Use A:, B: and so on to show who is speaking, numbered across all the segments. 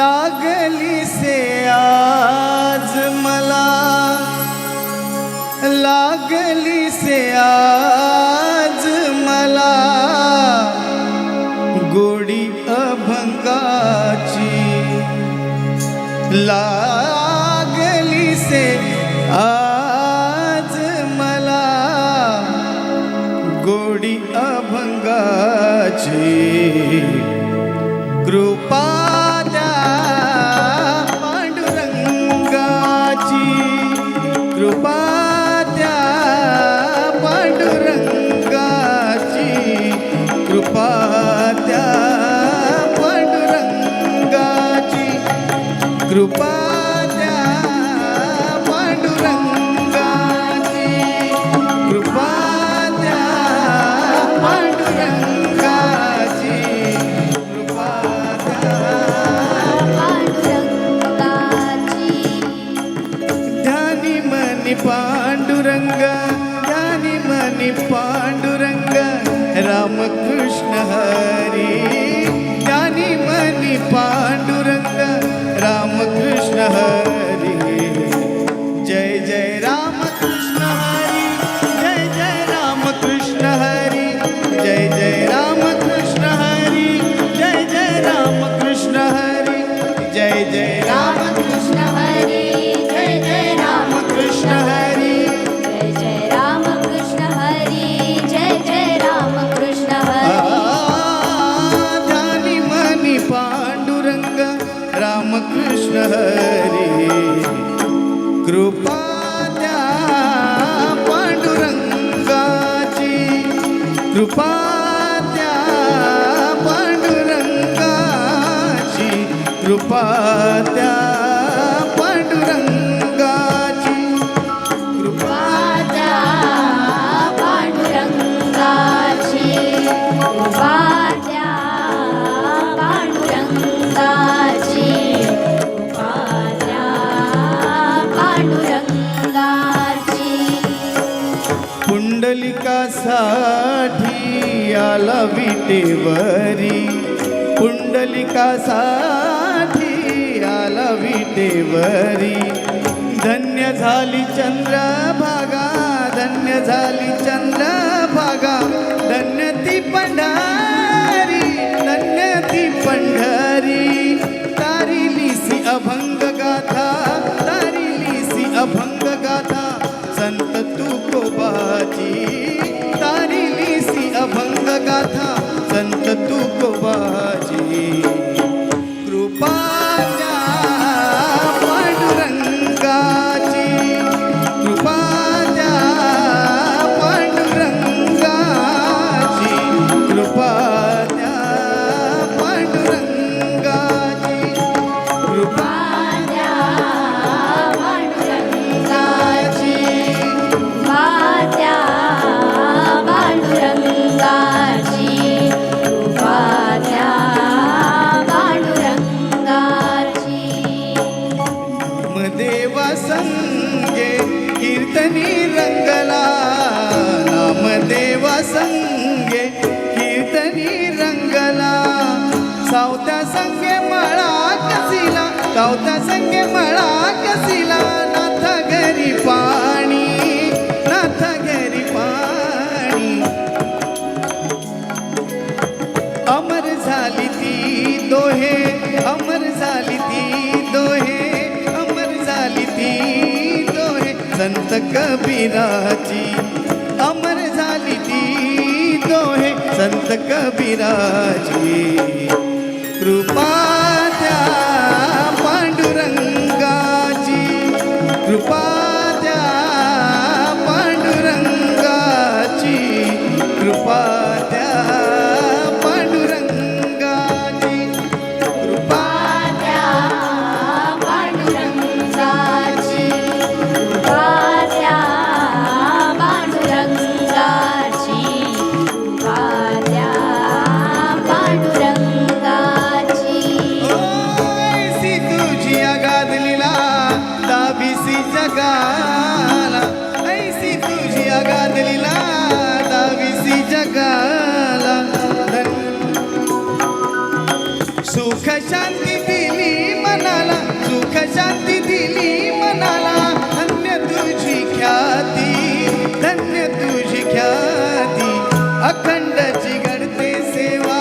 A: लागली से आज मला, लागली से आज मला गोडी अभंगाची, लागली से आज मला गोडी अभंगाची, कृपा कृपा त्या पांडुरंगाची, कृपा त्या पांडुरंगाची, कृपा त्या पांडुरंगाची, कृपा त्या पांडुरंगाची, कृपा त्या पांडुरंगाची. ध्यानी मनी पांडुरंग, ध्यानी मनी पांडुरंग, रामकृष्ण हरी, ध्यानी मनी पांडुरंग, रामकृष्ण हरी. जय जय रामकृष्ण हरी, जय जय रामकृष्ण हरी, जय जय रामकृष्ण हरी, जय जय रामकृष्ण हरी, जय जय रामकृष्ण हरी, जय जय रामकृष्ण हरी,
B: जय जय रामकृष्ण हरी, जय जय रामकृष्ण हरी.
A: ध्यानी मनी पांडुरंग, रामकृष्ण हरी, कृपा त्या पांडुरंगाची, कृपा त्या पांडुरंगाची, कृपा त्या पांडुरंगाची, कृपा
B: त्या पांडुरंगाची, कृपा त्या पांडुरंगाची, कृपा त्या पांडुरंगाची.
A: पुंडलिकासाठी आला विटेवरी, पुंडलिकासाठी आला विटेवरी, धन्य झाली चंद्रभागा, धन्य झाली चंद्रभागा, धन्य ती पंढरी, धन्य ती पंढरी. तारिलीसी अभंग गाथा, तारिलीसी अभंग गाथा, संत तुकोबाची, तारिलीसी अभंग गाथा, संत तुकोबाची. कृपा त्या पांडुरंगाची, कृपा त्या पांडुरंगाची, कृपा त्या पांडुरंगाची, कृपा
B: त्या पांडुरंगाची, कृपा त्या पांडुरंगाची, कृपा त्या पांडुरंगाची.
A: नामदेवा संगे कीर्तनी रंगला, नामदेवा संगे कीर्तनी रंगला, सावत्या संगे मळा कसिला, सावत्या संगे मळा कसिला, नाथ घरी पाणी, नाथ घरी पाणी. अमर झाली ती दोहे, अमर झाली ती दोहे, अमर झाली ती दोहे, संत कबीराची, अमर झाली ती दोहे, संत कबीराची. कृपा त्या पांडुरंगाची, कृपा त्या पांडुरंगाची, कृपा त्या पांडुरंगाची, कृपा
B: त्या पांडुरंगाची,
A: जगाला ऐसी तुझी अगाध लीला दाविसी जगाला सुख शांती दिली मनाला सुख शांती दिली मनाला धन्य तुझी ख्याती धन्य तुझी ख्याती अखंडची घडते सेवा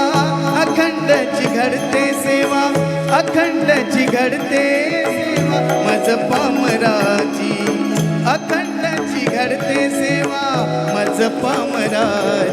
A: अखंडची घडते सेवा अखंडची घडते सेवा मज पामराची अखंडची घडते सेवा मज पामराची